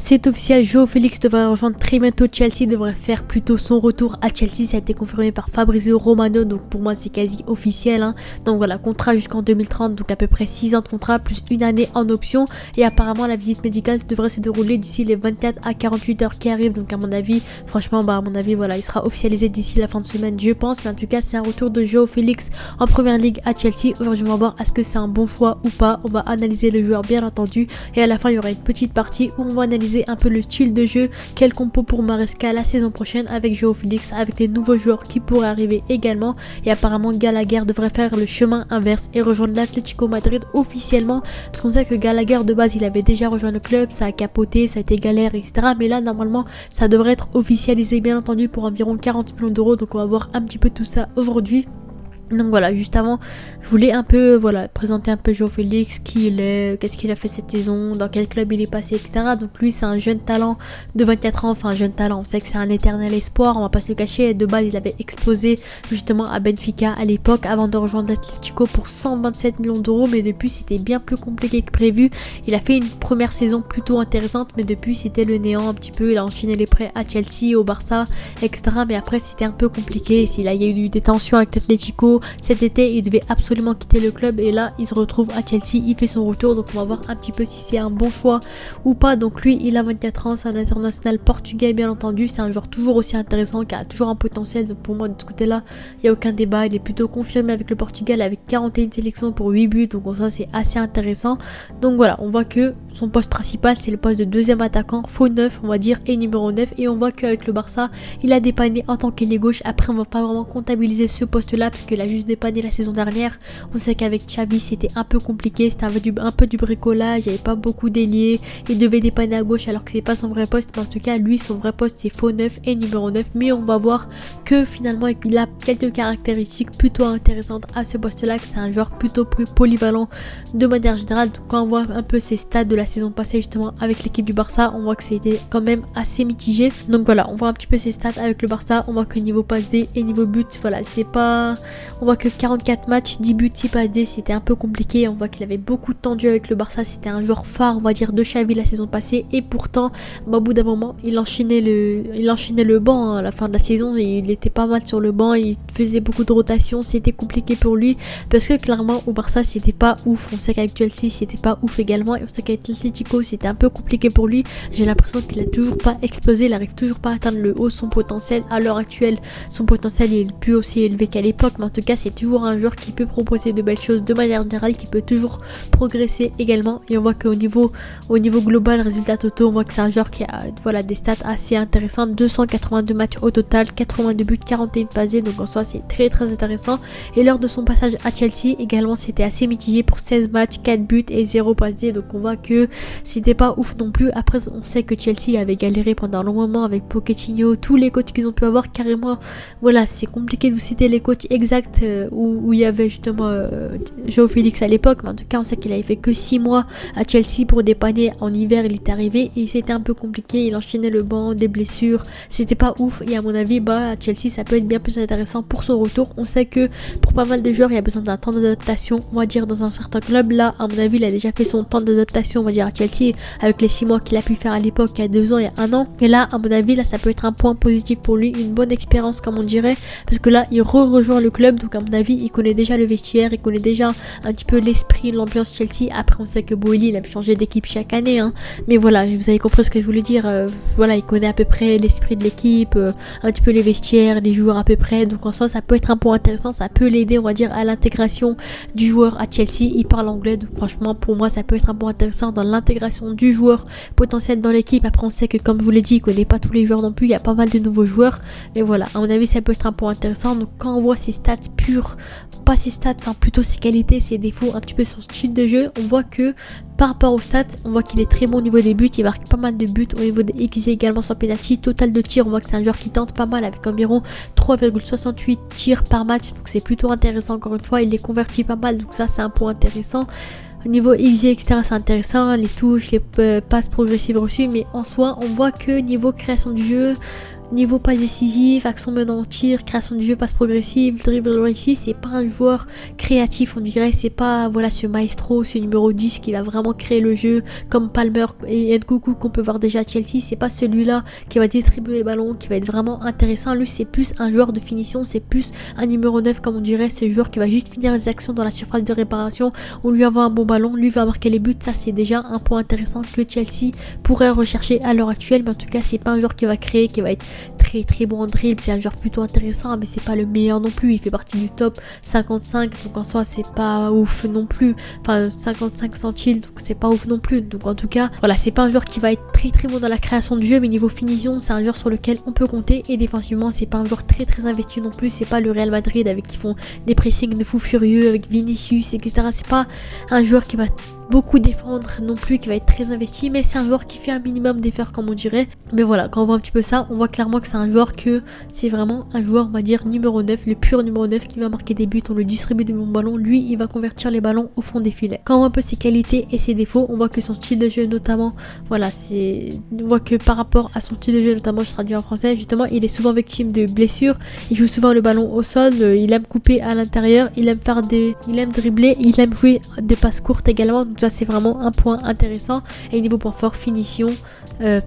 C'est officiel, João Félix devrait rejoindre très bientôt Chelsea, devrait faire plutôt son retour à Chelsea. Ça a été confirmé par Fabrizio Romano, donc pour moi c'est quasi officiel, hein. Donc voilà, contrat jusqu'en 2030, donc à peu près 6 ans de contrat plus une année en option. Et apparemment la visite médicale devrait se dérouler d'ici les 24 à 48 heures qui arrivent. Donc à mon avis, franchement, à mon avis, voilà, il sera officialisé d'ici la fin de semaine, je pense. Mais en tout cas, c'est un retour de João Félix en première ligue à Chelsea. Aujourd'hui, on va voir est-ce que c'est un bon choix ou pas. On va analyser le joueur bien entendu. Et à la fin, il y aura une petite partie où on va analyser un peu le style de jeu, quel compo pour Maresca la saison prochaine avec João Félix, avec les nouveaux joueurs qui pourraient arriver également. Et apparemment Gallagher devrait faire le chemin inverse et rejoindre l'Atlético Madrid officiellement, parce qu'on sait que Gallagher de base il avait déjà rejoint le club, ça a capoté, ça a été galère, etc. Mais là normalement ça devrait être officialisé bien entendu pour environ 40 millions d'euros. Donc on va voir un petit peu tout ça aujourd'hui. Donc voilà, juste avant, je voulais un peu voilà présenter un peu João Félix, qui il est, qu'est-ce qu'il a fait cette saison, dans quel club il est passé, etc. Donc lui c'est un jeune talent de 24 ans, enfin un jeune talent, on sait que c'est un éternel espoir, on va pas se le cacher. De base il avait explosé justement à Benfica à l'époque avant de rejoindre l'Atlético pour 127 millions d'euros, mais depuis c'était bien plus compliqué que prévu. Il a fait une première saison plutôt intéressante, mais depuis c'était le néant un petit peu. Il a enchaîné les prêts à Chelsea, au Barça, etc. Mais après c'était un peu compliqué, il y a eu des tensions avec l'Atlético. Cet été il devait absolument quitter le club et là il se retrouve à Chelsea, il fait son retour. Donc on va voir un petit peu si c'est un bon choix ou pas. Donc lui il a 24 ans, c'est un international portugais bien entendu, c'est un joueur toujours aussi intéressant qui a toujours un potentiel. Donc pour moi de ce côté là il n'y a aucun débat, il est plutôt confirmé avec le Portugal avec 41 sélections pour 8 buts, donc ça c'est assez intéressant. Donc voilà, on voit que son poste principal c'est le poste de deuxième attaquant, faux 9 on va dire, et numéro 9. Et on voit qu'avec le Barça il a dépanné en tant qu'ailier gauche. Après on va pas vraiment comptabiliser ce poste là parce que là juste dépanné la saison dernière. On sait qu'avec Xavi c'était un peu compliqué, c'était un peu du bricolage, il n'y avait pas beaucoup d'ailiers, il devait dépanner à gauche alors que c'est pas son vrai poste. Mais en tout cas lui son vrai poste c'est faux 9 et numéro 9. Mais on va voir que finalement il a quelques caractéristiques plutôt intéressantes à ce poste là, que c'est un joueur plutôt plus polyvalent de manière générale. Donc quand on voit un peu ses stats de la saison passée justement avec l'équipe du Barça, on voit que c'était quand même assez mitigé. Donc voilà, on voit un petit peu ses stats avec le Barça, on voit que niveau passe D et niveau but, voilà, c'est pas, on voit que 44 matchs, 10 buts, 6 passes D, c'était un peu compliqué. On voit qu'il avait beaucoup de tendu avec le Barça, c'était un joueur phare on va dire de Xavi la saison passée. Et pourtant au bout d'un moment il enchaînait le banc, hein, à la fin de la saison il était pas mal sur le banc, il faisait beaucoup de rotation, c'était compliqué pour lui parce que clairement au Barça c'était pas ouf. On sait qu'avec Chelsea c'était pas ouf également, et on sait qu'avec l'Atlético c'était un peu compliqué pour lui. J'ai l'impression qu'il a toujours pas explosé, il arrive toujours pas à atteindre le haut son potentiel. À l'heure actuelle son potentiel il est plus aussi élevé qu'à l'époque, mais en tout cas c'est toujours un joueur qui peut proposer de belles choses de manière générale, qui peut toujours progresser également. Et on voit qu'au niveau global, résultat totaux, on voit que c'est un joueur qui a voilà des stats assez intéressantes, 282 matchs au total, 82 buts, 41 passes D, donc en soi c'est très très intéressant. Et lors de son passage à Chelsea également c'était assez mitigé pour 16 matchs, 4 buts et 0 passes D, donc on voit que c'était pas ouf non plus. Après on sait que Chelsea avait galéré pendant un long moment avec Pochettino, tous les coachs qu'ils ont pu avoir carrément, voilà c'est compliqué de vous citer les coachs exacts où il y avait justement João Félix à l'époque, mais en tout cas on sait qu'il avait fait que 6 mois à Chelsea pour dépanner en hiver. Il est arrivé et c'était un peu compliqué, il enchaînait le banc, des blessures, c'était pas ouf. Et à mon avis à Chelsea ça peut être bien plus intéressant pour son retour. On sait que pour pas mal de joueurs il y a besoin d'un temps d'adaptation on va dire dans un certain club. Là à mon avis il a déjà fait son temps d'adaptation on va dire à Chelsea avec les 6 mois qu'il a pu faire à l'époque, il y a 2 ans, il y a 1 an. Et là à mon avis là ça peut être un point positif pour lui, une bonne expérience comme on dirait, parce que là il rejoint le club. Donc à mon avis il connaît déjà le vestiaire, il connaît déjà un petit peu l'esprit, l'ambiance Chelsea. Après on sait que Boehly il a changé d'équipe chaque année, hein. Mais voilà, vous avez compris ce que je voulais dire. Voilà, il connaît à peu près l'esprit de l'équipe, un petit peu les vestiaires, les joueurs à peu près. Donc en soi ça peut être un point intéressant, ça peut l'aider on va dire à l'intégration du joueur à Chelsea. Il parle anglais, donc franchement pour moi ça peut être un point intéressant dans l'intégration du joueur potentiel dans l'équipe. Après on sait que comme je vous l'ai dit il connaît pas tous les joueurs non plus, il y a pas mal de nouveaux joueurs, mais voilà à mon avis ça peut être un point intéressant. Donc quand on voit ses stats pures, pas ses stats, enfin plutôt ses qualités, ses défauts, un petit peu son style de jeu, on voit que par rapport aux stats, on voit qu'il est très bon au niveau des buts, il marque pas mal de buts, au niveau des XG également sans penalty, total de tirs, on voit que c'est un joueur qui tente pas mal avec environ 3,68 tirs par match, donc c'est plutôt intéressant. Encore une fois il les convertit pas mal, donc ça c'est un point intéressant. Au niveau XG etc c'est intéressant, les touches, les passes progressives reçues, mais en soi on voit que niveau création du jeu niveau passe décisif, action menant en tir, création du jeu, passe progressive, dribble réussi, c'est pas un joueur créatif, on dirait, c'est pas voilà ce maestro, ce numéro 10 qui va vraiment créer le jeu comme Palmer et Nkunku qu'on peut voir déjà à Chelsea, c'est pas celui-là qui va distribuer les ballons, qui va être vraiment intéressant. Lui c'est plus un joueur de finition, c'est plus un numéro 9 comme on dirait, ce joueur qui va juste finir les actions dans la surface de réparation, on lui envoie un bon ballon, lui va marquer les buts, ça c'est déjà un point intéressant que Chelsea pourrait rechercher à l'heure actuelle, mais en tout cas c'est pas un joueur qui va créer, qui va être très bon en dribble, c'est un joueur plutôt intéressant, mais c'est pas le meilleur non plus, il fait partie du top 55, donc en soi c'est pas ouf non plus, enfin 55 centiles, donc c'est pas ouf non plus, donc en tout cas voilà, c'est pas un joueur qui va être très bon dans la création du jeu, mais niveau finition c'est un joueur sur lequel on peut compter, et défensivement c'est pas un joueur très investi non plus, c'est pas le Real Madrid avec qui font des pressings de fou furieux avec Vinicius etc, c'est pas un joueur qui va beaucoup défendre non plus, qui va être très investi, mais c'est un joueur qui fait un minimum d'efforts comme on dirait. Mais voilà, quand on voit un petit peu ça, on voit clairement que c'est un joueur que c'est vraiment un joueur, on va dire numéro 9, le pur numéro 9 qui va marquer des buts, on lui distribue de bons ballons, lui il va convertir les ballons au fond des filets. Quand on voit un peu ses qualités et ses défauts, on voit que son style de jeu notamment, voilà, on voit que par rapport à son style de jeu notamment, je traduis en français, justement il est souvent victime de blessures, il joue souvent le ballon au sol, il aime couper à l'intérieur, il aime dribbler, il aime jouer des passes courtes également, donc ça c'est vraiment un point intéressant. Et niveau point fort, finition,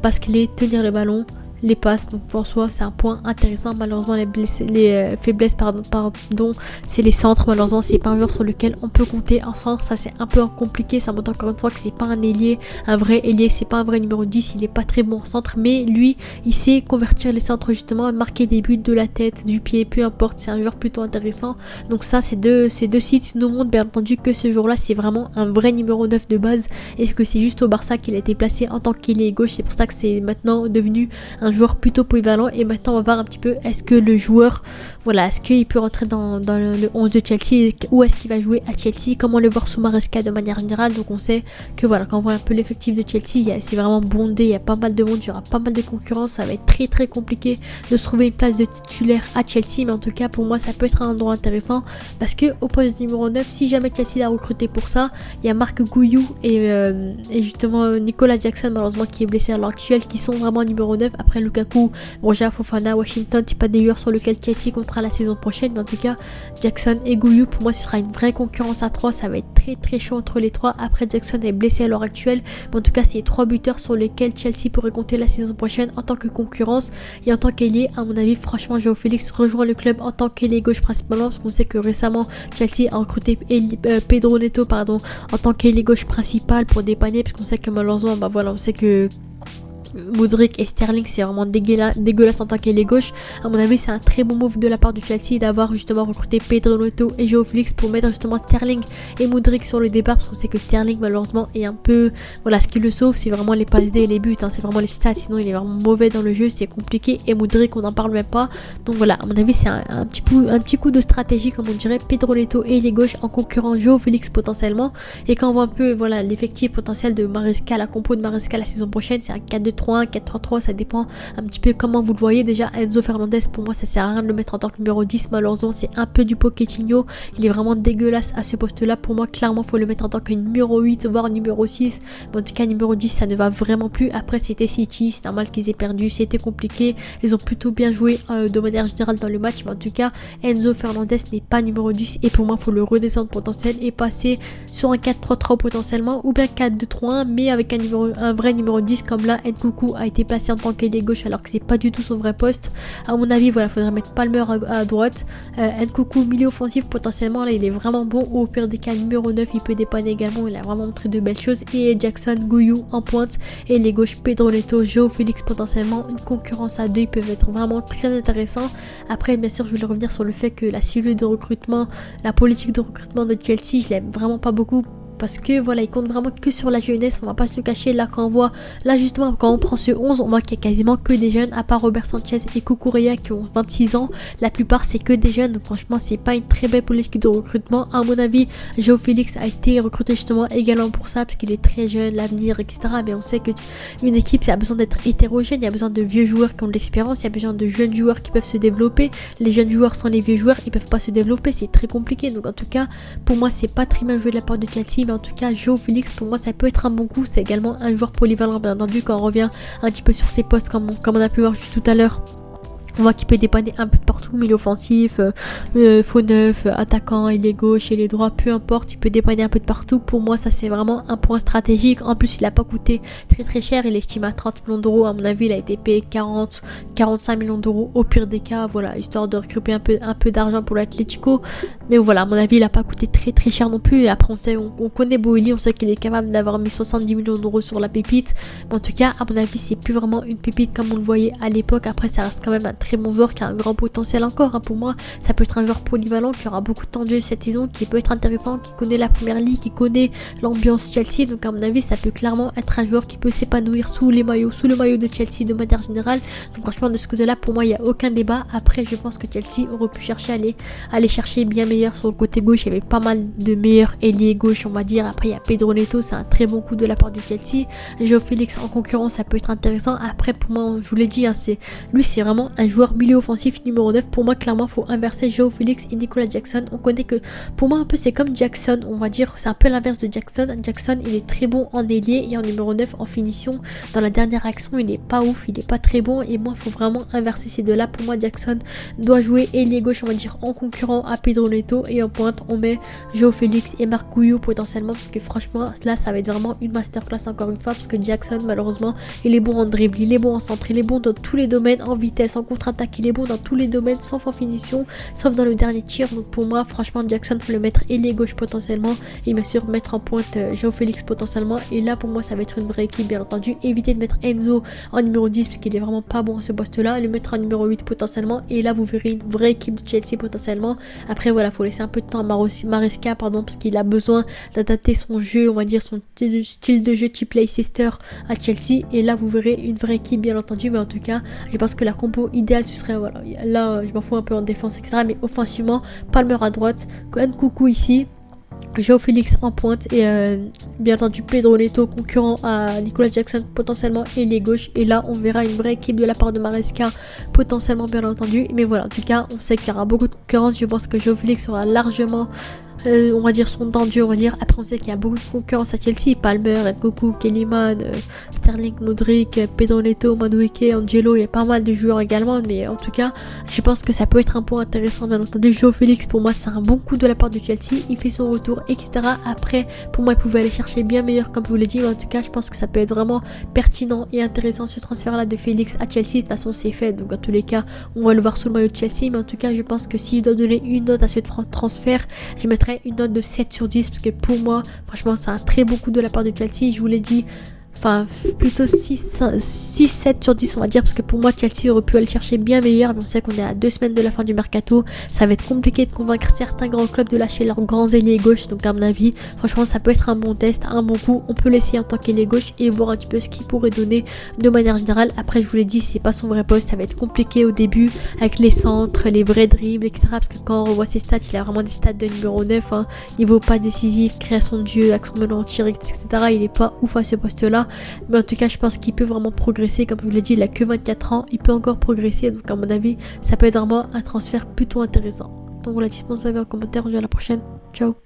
passe clé, tenir le ballon, les passes, donc pour soi c'est un point intéressant. Malheureusement les faiblesses pardon c'est les centres, malheureusement c'est pas un joueur sur lequel on peut compter en centre, ça c'est un peu compliqué, ça montre encore une fois que c'est pas un ailier, un vrai ailier, c'est pas un vrai numéro 10, il est pas très bon en centre, mais lui il sait convertir les centres justement, marquer des buts de la tête, du pied, peu importe, c'est un joueur plutôt intéressant. Donc ça ces deux sites nous montrent bien entendu que ce jour là c'est vraiment un vrai numéro 9 de base, et que c'est juste au Barça qu'il a été placé en tant qu'ailier gauche, c'est pour ça que c'est maintenant devenu un joueur plutôt polyvalent. Et maintenant on va voir un petit peu est-ce que le joueur, voilà, est-ce qu'il peut rentrer dans le 11 de Chelsea, ou est-ce qu'il va jouer à Chelsea, comment le voir sous Maresca de manière générale. Donc on sait que voilà, quand on voit un peu l'effectif de Chelsea, c'est vraiment bondé, il y a pas mal de monde, il y aura pas mal de concurrence, ça va être très compliqué de se trouver une place de titulaire à Chelsea, mais en tout cas pour moi ça peut être un endroit intéressant, parce que au poste numéro 9, si jamais Chelsea l'a recruté pour ça, il y a Marc Guiu et justement Nicolas Jackson malheureusement qui est blessé à l'heure actuelle, qui sont vraiment numéro 9. Après Lukaku, Roger Fofana, Washington, c'est pas des joueurs sur lesquels Chelsea comptera la saison prochaine, mais en tout cas Jackson et Guiu, pour moi ce sera une vraie concurrence à 3, ça va être très chaud entre les trois. Après Jackson est blessé à l'heure actuelle, mais en tout cas c'est les 3 buteurs sur lesquels Chelsea pourrait compter la saison prochaine en tant que concurrence. Et en tant qu'ailier, à mon avis franchement João Félix rejoint le club en tant qu'ailier gauche principalement, parce qu'on sait que récemment Chelsea a recruté Pedro Neto en tant qu'ailier gauche principal pour dépanner, parce qu'on sait que malheureusement voilà, on sait que Mudryk et Sterling c'est vraiment dégueulasse en tant qu'ailier gauche. À mon avis c'est un très bon move de la part du Chelsea d'avoir justement recruté Pedro Neto et João Félix pour mettre justement Sterling et Mudryk sur le départ, parce qu'on sait que Sterling malheureusement est un peu, voilà, ce qui le sauve c'est vraiment les passes D et les buts, c'est vraiment les stats, sinon il est vraiment mauvais dans le jeu, c'est compliqué. Et Mudryk on n'en parle même pas, donc voilà, à mon avis c'est un petit coup de stratégie comme on dirait. Pedro Neto et les gauche en concurrent João Félix potentiellement. Et quand on voit un peu voilà l'effectif potentiel de Maresca, la compo de Maresca la saison prochaine, c'est un 4-2-3-1, 4-3-3, ça dépend un petit peu comment vous le voyez. Déjà Enzo Fernandez, pour moi ça sert à rien de le mettre en tant que numéro 10, malheureusement c'est un peu du Pochettino, il est vraiment dégueulasse à ce poste là. Pour moi clairement faut le mettre en tant que numéro 8 voire numéro 6, mais en tout cas numéro 10 ça ne va vraiment plus. Après c'était City, c'est normal qu'ils aient perdu, c'était compliqué, ils ont plutôt bien joué de manière générale dans le match, mais en tout cas Enzo Fernandez n'est pas numéro 10, et pour moi faut le redescendre potentiel et passer sur un 4-3-3 potentiellement, ou bien 4-2-3-1 mais avec un vrai numéro 10 comme là Nkunku a été placé en tant qu'ailier gauche alors que c'est pas du tout son vrai poste. À mon avis voilà, faudrait mettre Palmer à droite, Nkunku milieu offensif potentiellement, là il est vraiment bon, ou au pire des cas numéro 9 il peut dépanner également, il a vraiment montré de belles choses. Et Jackson, Guiu en pointe, et les gauches Pedro Neto, João Félix potentiellement, une concurrence à deux, ils peuvent être vraiment très intéressants. Après bien sûr je voulais revenir sur le fait que la cellule de recrutement, la politique de recrutement de Chelsea, je l'aime vraiment pas beaucoup, parce que voilà, il compte vraiment que sur la jeunesse, on va pas se cacher. Là quand on voit, là justement quand on prend ce 11, on voit qu'il y a quasiment que des jeunes, à part Robert Sanchez et Cucurella qui ont 26 ans, la plupart c'est que des jeunes, donc franchement c'est pas une très belle politique de recrutement. À mon avis João Félix a été recruté justement également pour ça, parce qu'il est très jeune, l'avenir etc, mais on sait que une équipe a besoin d'être hétérogène, il y a besoin de vieux joueurs qui ont de l'expérience, il y a besoin de jeunes joueurs qui peuvent se développer. Les jeunes joueurs sans les vieux joueurs ils peuvent pas se développer, c'est très compliqué. Donc en tout cas pour moi c'est pas très bien joué de la part de Chelsea, mais en tout cas João Félix pour moi ça peut être un bon coup, c'est également un joueur polyvalent bien entendu quand on revient un petit peu sur ses postes comme on a pu voir juste tout à l'heure. On voit qu'il peut dépanner un peu de partout, milieu offensif, faux neuf, attaquant, ailier gauche, ailier droit, peu importe, il peut dépanner un peu de partout. Pour moi, ça c'est vraiment un point stratégique. En plus, il n'a pas coûté très cher, il est estimé à 30 millions d'euros. À mon avis, il a été payé 45 millions d'euros au pire des cas, voilà, histoire de récupérer un peu d'argent pour l'Atlético. Mais voilà, à mon avis, il n'a pas coûté très cher non plus. Et après, on connaît Boeli, on sait qu'il est capable d'avoir mis 70 millions d'euros sur la pépite. Mais en tout cas, à mon avis, c'est plus vraiment une pépite comme on le voyait à l'époque. Après, ça reste quand même un très bon joueur qui a un grand potentiel encore, hein. Pour moi, ça peut être un joueur polyvalent qui aura beaucoup de temps de jeu cette saison, qui peut être intéressant, qui connaît la première ligue, qui connaît l'ambiance Chelsea. Donc à mon avis, ça peut clairement être un joueur qui peut s'épanouir sous le maillot de Chelsea de manière générale. Donc franchement, de ce côté-là, pour moi, il n'y a aucun débat. Après, je pense que Chelsea aurait pu aller chercher bien meilleur sur le côté gauche. Il y avait pas mal de meilleurs ailiers gauche, on va dire. Après, il y a Pedro Neto, c'est un très bon coup de la part du Chelsea. Joao Félix en concurrence, ça peut être intéressant. Après, pour moi, je vous l'ai dit, hein, c'est vraiment un joueur milieu offensif numéro 9. Pour moi, clairement, il faut inverser Joao Félix et Nicolas Jackson. On connaît que, pour moi, un peu, c'est comme Jackson, on va dire, c'est un peu l'inverse de Jackson. Jackson, il est très bon en ailier et en numéro 9 en finition. Dans la dernière action, il est pas ouf, il est pas très bon. Et moi, il faut vraiment inverser ces deux-là. Pour moi, Jackson doit jouer ailier gauche, on va dire, en concurrent à Pedro Neto. Et en pointe, on met Joao Félix et Marc Gouillou potentiellement. Parce que franchement, là, ça va être vraiment une masterclass encore une fois. Parce que Jackson, malheureusement, il est bon en dribble, il est bon en centre, il est bon dans tous les domaines, en vitesse, en contre-attaque, il est bon dans tous les domaines, sauf en finition, sauf dans le dernier tir. Donc pour moi, franchement, Jackson, faut le mettre ailier gauche potentiellement, et bien sûr mettre en pointe Joao Félix potentiellement. Et là, pour moi, ça va être une vraie équipe, bien entendu. Éviter de mettre Enzo en numéro 10 parce qu'il est vraiment pas bon à ce poste-là, le mettre en numéro 8 potentiellement. Et là, vous verrez une vraie équipe de Chelsea potentiellement. Après, voilà, faut laisser un peu de temps à Maresca, parce qu'il a besoin d'adapter son jeu, on va dire son style de jeu type Leicester à Chelsea. Et là, vous verrez une vraie équipe, bien entendu. Mais en tout cas, je pense que la compo idéale, ce serait, voilà, là, je m'en fous un peu en défense, etc. Mais offensivement, Palmer à droite, Coucou ici, Joao Félix en pointe et bien entendu Pedro Neto concurrent à Nicolas Jackson potentiellement ailier gauche. Et là on verra une vraie équipe de la part de Maresca potentiellement, bien entendu. Mais voilà, en tout cas on sait qu'il y aura beaucoup de concurrence. Je pense que Joao Félix aura largement on va dire son temps de jeu, on va dire. Après on sait qu'il y a beaucoup de concurrence à Chelsea, Palmer, Nkoku, Kellyman, Sterling, Modric, Pedro Neto, Madueke, Angelo, il y a pas mal de joueurs également. Mais en tout cas je pense que ça peut être un point intéressant, bien entendu. Joao Félix, pour moi c'est un bon coup de la part de Chelsea, il fait son retour, etc. Après pour moi il pouvait aller chercher bien meilleur comme je vous l'ai dit, mais en tout cas je pense que ça peut être vraiment pertinent et intéressant ce transfert là de Félix à Chelsea. De toute façon c'est fait, donc dans tous les cas on va le voir sous le maillot de Chelsea. Mais en tout cas je pense que si je dois donner une note à ce transfert, je mettrais une note de 7 sur 10 parce que pour moi franchement c'est un très bon coup de la part de Chelsea. Je vous l'ai dit, enfin plutôt 6-7 sur 10 on va dire, parce que pour moi Chelsea aurait pu aller chercher bien meilleur. Mais on sait qu'on est à 2 semaines de la fin du mercato, ça va être compliqué de convaincre certains grands clubs de lâcher leurs grands ailiers gauche. Donc à mon avis franchement ça peut être un bon test, un bon coup, on peut l'essayer en tant qu'ailier gauche et voir un petit peu ce qu'il pourrait donner de manière générale. Après je vous l'ai dit, c'est pas son vrai poste, ça va être compliqué au début avec les centres, les vrais dribbles, etc. Parce que quand on revoit ses stats, il a vraiment des stats de numéro 9, hein. Niveau pas décisif, création de jeu, action menant en tir, etc. Il est pas ouf à ce poste là. Mais en tout cas je pense qu'il peut vraiment progresser. Comme je vous l'ai dit, il a que 24 ans, il peut encore progresser. Donc à mon avis ça peut être vraiment un transfert plutôt intéressant. Donc voilà, dites-moi en commentaire, on se dit à la prochaine, ciao.